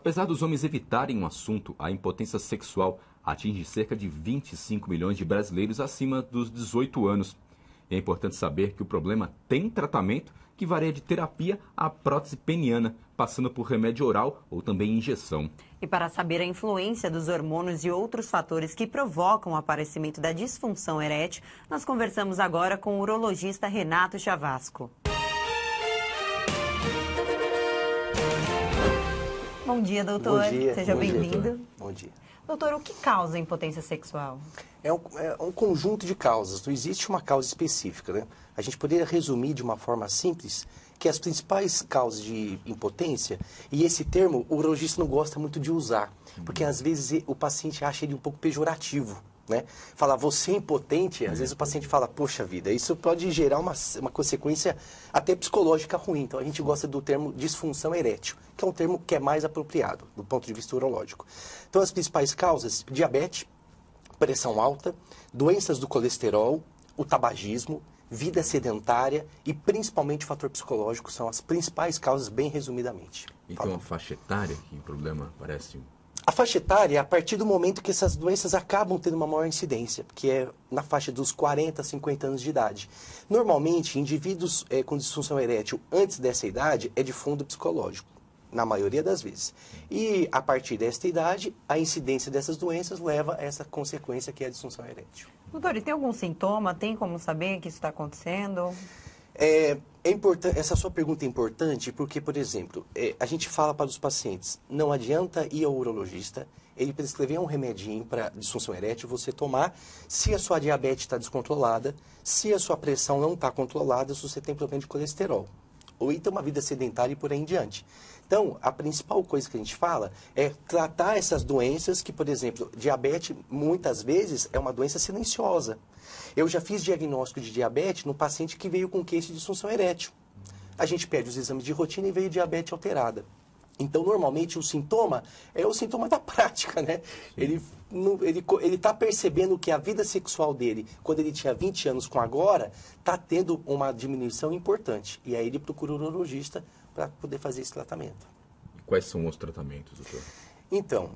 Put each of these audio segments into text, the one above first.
Apesar dos homens evitarem um assunto, a impotência sexual atinge cerca de 25 milhões de brasileiros acima dos 18 anos. E é importante saber que o problema tem tratamento que varia de terapia à prótese peniana, passando por remédio oral ou também injeção. E para saber a influência dos hormônios e outros fatores que provocam o aparecimento da disfunção erétil, nós conversamos agora com o urologista Renato Chavasco. Bom dia, doutor. Bom dia. Seja bem-vindo. Bom dia. Doutor, o que causa a impotência sexual? É um conjunto de causas, não existe uma causa específica, né? A gente poderia resumir de uma forma simples que as principais causas de impotência, e esse termo o urologista não gosta muito de usar, porque às vezes o paciente acha ele um pouco pejorativo, né? Falar você é impotente, às vezes o paciente fala, poxa vida, isso pode gerar uma consequência até psicológica ruim. Então a gente gosta do termo disfunção erétil, que é um termo que é mais apropriado do ponto de vista urológico. Então as principais causas, diabetes, pressão alta, doenças do colesterol, o tabagismo, vida sedentária e principalmente o fator psicológico são as principais causas, bem resumidamente. Então a faixa etária que o problema parece... A faixa etária é a partir do momento que essas doenças acabam tendo uma maior incidência, que é na faixa dos 40 a 50 anos de idade. Normalmente, indivíduos com disfunção erétil antes dessa idade é de fundo psicológico, na maioria das vezes. E a partir desta idade, a incidência dessas doenças leva a essa consequência que é a disfunção erétil. Doutor, e tem algum sintoma? Tem como saber que isso está acontecendo? Essa sua pergunta é importante porque, por exemplo, a gente fala para os pacientes, não adianta ir ao urologista, ele prescrever um remedinho para disfunção erétil, você tomar, se a sua diabetes está descontrolada, se a sua pressão não está controlada, se você tem problema de colesterol, ou então uma vida sedentária e por aí em diante. Então, a principal coisa que a gente fala é tratar essas doenças que, por exemplo, diabetes muitas vezes é uma doença silenciosa. Eu já fiz diagnóstico de diabetes no paciente que veio com queixa de disfunção erétil. A gente pede os exames de rotina e veio diabetes alterada. Então, normalmente, o sintoma é o sintoma da prática, né? Ele está percebendo que a vida sexual dele, quando ele tinha 20 anos com agora, está tendo uma diminuição importante. E aí ele procura o urologista para poder fazer esse tratamento. E quais são os tratamentos, doutor? Então,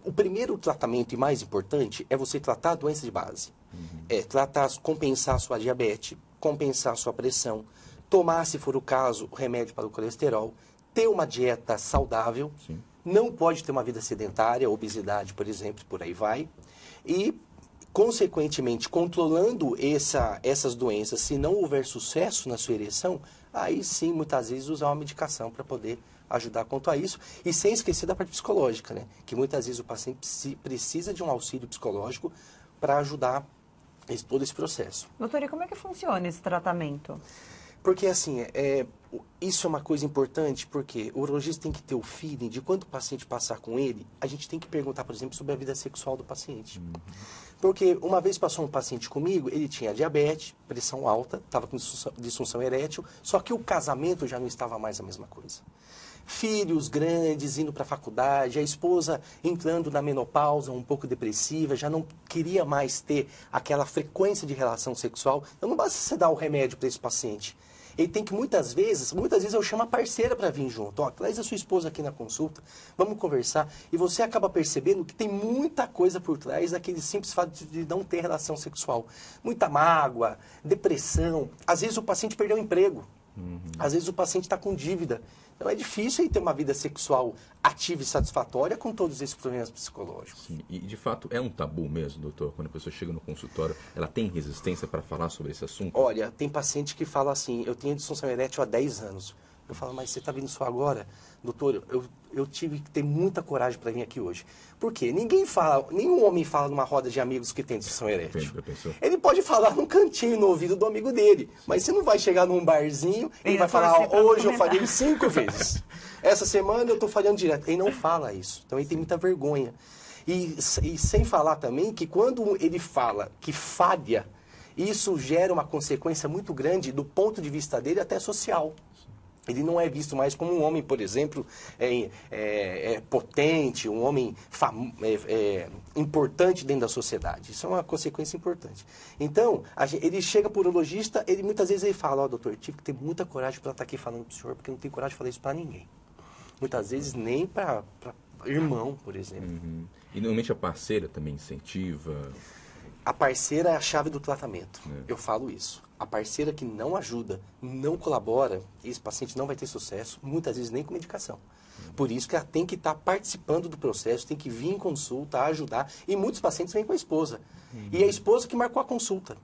o primeiro tratamento e mais importante é você tratar a doença de base. Compensar a sua diabetes, compensar a sua pressão, tomar, se for o caso, o remédio para o colesterol, ter uma dieta saudável, Sim. Não pode ter uma vida sedentária, obesidade, por exemplo, por aí vai. E, consequentemente, controlando essas doenças, se não houver sucesso na sua ereção, aí sim, muitas vezes, usar uma medicação para poder ajudar quanto a isso. E sem esquecer da parte psicológica, né? Que muitas vezes o paciente precisa de um auxílio psicológico para ajudar todo esse processo. Doutor, e como é que funciona esse tratamento? Porque, assim, isso é uma coisa importante, porque o urologista tem que ter o feeling de quando o paciente passar com ele, a gente tem que perguntar, por exemplo, sobre a vida sexual do paciente. Porque uma vez passou um paciente comigo, ele tinha diabetes, pressão alta, estava com disfunção erétil, só que o casamento já não estava mais a mesma coisa. Filhos grandes, indo para a faculdade, a esposa entrando na menopausa, um pouco depressiva, já não queria mais ter aquela frequência de relação sexual. Então não basta você dar o remédio para esse paciente. Ele tem que muitas vezes eu chamo a parceira para vir junto. Ó, traz a sua esposa aqui na consulta, vamos conversar. E você acaba percebendo que tem muita coisa por trás daquele simples fato de não ter relação sexual. Muita mágoa, depressão. Às vezes o paciente perdeu o emprego. Às vezes o paciente está com dívida. Então é difícil ele ter uma vida sexual ativa e satisfatória com todos esses problemas psicológicos. Sim. E de fato é um tabu mesmo, doutor? Quando a pessoa chega no consultório, ela tem resistência para falar sobre esse assunto? Olha, tem paciente que fala assim, eu tenho disfunção erétil há 10 anos. Eu falo, mas você está vindo só agora? Doutor, eu tive que ter muita coragem para vir aqui hoje. Por quê? Nenhum homem fala numa roda de amigos que tem disfunção erétil. Ele pode falar num cantinho no ouvido do amigo dele, mas você não vai chegar num barzinho e vai falar, hoje eu falei 5 vezes. Essa semana eu estou falhando direto. Ele não fala isso, então ele tem muita vergonha. E sem falar também que quando ele fala que falha, isso gera uma consequência muito grande do ponto de vista dele até social. Ele não é visto mais como um homem, por exemplo, potente, um homem importante dentro da sociedade. Isso é uma consequência importante. Então, ele chega para o urologista, muitas vezes ele fala, ó, doutor, eu tive que ter muita coragem para estar aqui falando para o senhor, porque não tenho coragem de falar isso para ninguém. Muitas vezes nem para irmão, por exemplo. E normalmente a parceira também incentiva? A parceira é a chave do tratamento. Eu falo isso. A parceira que não ajuda, não colabora, esse paciente não vai ter sucesso, muitas vezes nem com medicação. Por isso que ela tem que estar participando do processo, tem que vir em consulta, ajudar. E muitos pacientes vêm com a esposa. E é a esposa que marcou a consulta.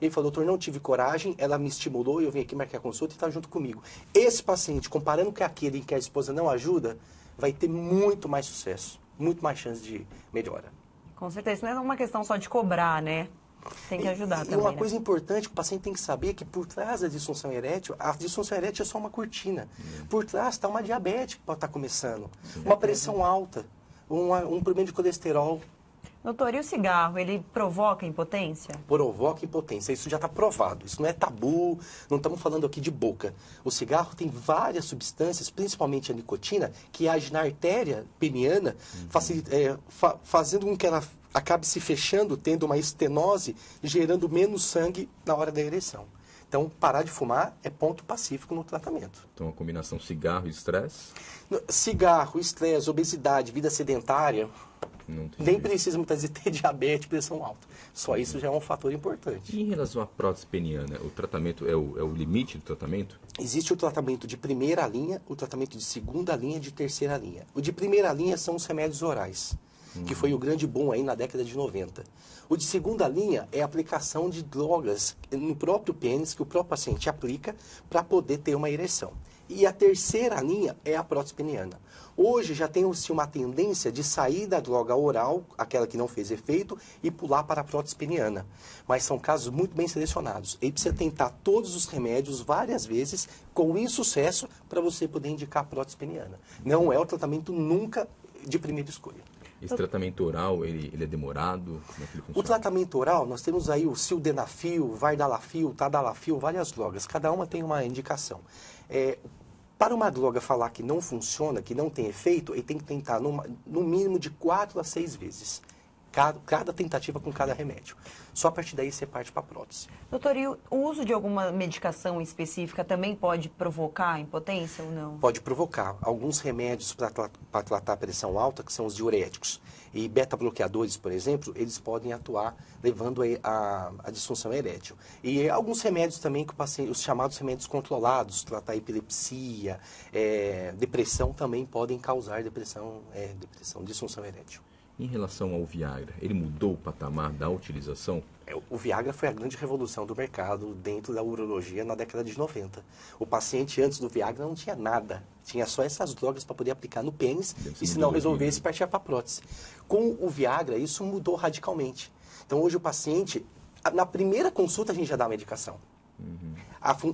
Ele falou, doutor, não tive coragem, ela me estimulou, eu vim aqui marcar a consulta e está junto comigo. Esse paciente, comparando com aquele em que a esposa não ajuda, vai ter muito mais sucesso, muito mais chance de melhora. Com certeza, isso não é uma questão só de cobrar, né? Tem que ajudar também. E uma né? coisa importante que o paciente tem que saber é que por trás da disfunção erétil, a disfunção erétil é só uma cortina. Por trás está uma diabetes que pode estar começando, uma pressão alta, um problema de colesterol. Doutor, e o cigarro, ele provoca impotência? Provoca impotência, isso já está provado, isso não é tabu, não estamos falando aqui de boca. O cigarro tem várias substâncias, principalmente a nicotina, que age na artéria peniana, fazendo com que ela acabe se fechando, tendo uma estenose, gerando menos sangue na hora da ereção. Então, parar de fumar é ponto pacífico no tratamento. Então, a combinação cigarro e estresse? Cigarro, estresse, obesidade, vida sedentária, nem precisa muitas vezes ter diabetes, pressão alta. Só isso já é um fator importante. E em relação à prótese peniana, o tratamento é o limite do tratamento? Existe o tratamento de primeira linha, o tratamento de segunda linha e de terceira linha. O de primeira linha são os remédios orais, que foi o grande boom aí na década de 90. O de segunda linha é a aplicação de drogas no próprio pênis, que o próprio paciente aplica para poder ter uma ereção. E a terceira linha é a prótese peniana. Hoje já tem-se uma tendência de sair da droga oral, aquela que não fez efeito, e pular para a prótese peniana. Mas são casos muito bem selecionados. E precisa tentar todos os remédios várias vezes, com insucesso, para você poder indicar a prótese peniana. Não é o tratamento nunca de primeira escolha. Esse tratamento oral, ele é demorado? Como é que ele funciona? O tratamento oral, nós temos aí o sildenafil, Vardalafil, Tadalafil, várias drogas. Cada uma tem uma indicação. Para uma droga falar que não funciona, que não tem efeito, ele tem que tentar no mínimo de 4 a 6 vezes. Cada tentativa com cada remédio. Só a partir daí você parte para a prótese. Doutor, e o uso de alguma medicação específica também pode provocar impotência ou não? Pode provocar. Alguns remédios para tratar a pressão alta, que são os diuréticos, e beta-bloqueadores, por exemplo, eles podem atuar levando a disfunção erétil. E alguns remédios também, os chamados remédios controlados, tratar epilepsia, depressão, também podem causar disfunção erétil. Em relação ao Viagra, ele mudou o patamar da utilização? O Viagra foi a grande revolução do mercado dentro da urologia na década de 90. O paciente antes do Viagra não tinha nada. Tinha só essas drogas para poder aplicar no pênis e se não resolvesse, partia para a prótese. Com o Viagra, isso mudou radicalmente. Então hoje o paciente, na primeira consulta a gente já dá a medicação.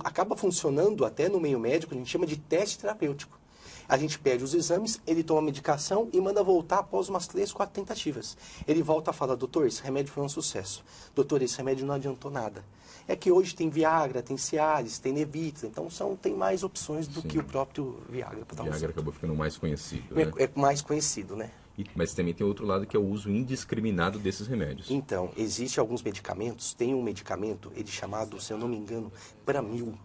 Acaba funcionando até no meio médico, a gente chama de teste terapêutico. A gente pede os exames, ele toma a medicação e manda voltar após umas 3, 4 tentativas. Ele volta a falar, doutor, esse remédio foi um sucesso. Doutor, esse remédio não adiantou nada. É que hoje tem Viagra, tem Cialis, tem Levitra, então tem mais opções do que o próprio Viagra. O Viagra acabou ficando mais conhecido, né? É mais conhecido, né? Mas também tem outro lado que é o uso indiscriminado desses remédios. Então, existem alguns medicamentos, tem um medicamento, ele chamado, se eu não me engano, Pramil.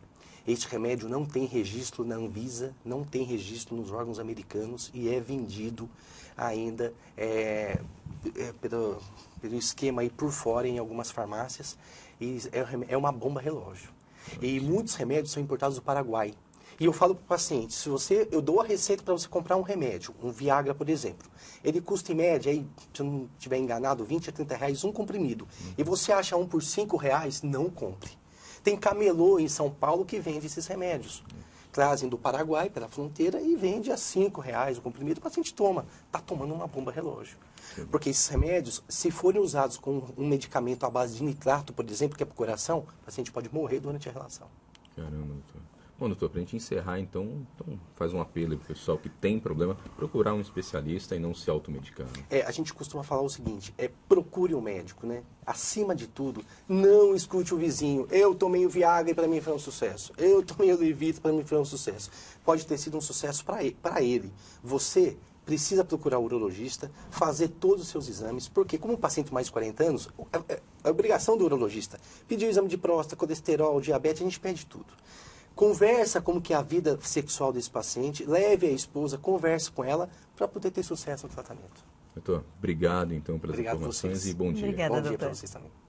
Este remédio não tem registro na Anvisa, não tem registro nos órgãos americanos e é vendido ainda pelo esquema aí por fora em algumas farmácias. E é uma bomba relógio. E muitos remédios são importados do Paraguai. E eu falo para o paciente, eu dou a receita para você comprar um remédio, um Viagra, por exemplo. Ele custa em média, aí, se eu não estiver enganado, 20 a 30 reais um comprimido. E você acha um por 5 reais, não compre. Tem camelô em São Paulo que vende esses remédios. Trazem do Paraguai pela fronteira e vende a 5 reais o comprimido, o paciente toma. Está tomando uma bomba relógio. Porque esses remédios, se forem usados com um medicamento à base de nitrato, por exemplo, que é para o coração, o paciente pode morrer durante a relação. Caramba, doutor. Bom, doutor, para a gente encerrar, então faz um apelo para o pessoal que tem problema, procurar um especialista e não se automedicar. Né? A gente costuma falar o seguinte, procure um médico, né? Acima de tudo, não escute o vizinho. Eu tomei o Viagra e para mim foi um sucesso. Eu tomei o Levitra e para mim foi um sucesso. Pode ter sido um sucesso para ele. Você precisa procurar o urologista, fazer todos os seus exames, porque como paciente mais de 40 anos, é obrigação do urologista pedir o exame de próstata, colesterol, diabetes, a gente pede tudo. conversa como que é a vida sexual desse paciente, leve a esposa, converse com ela para poder ter sucesso no tratamento. Doutor, obrigado então pelas Obrigado informações vocês. e bom dia. Obrigada, Bom dia doutor. para vocês também.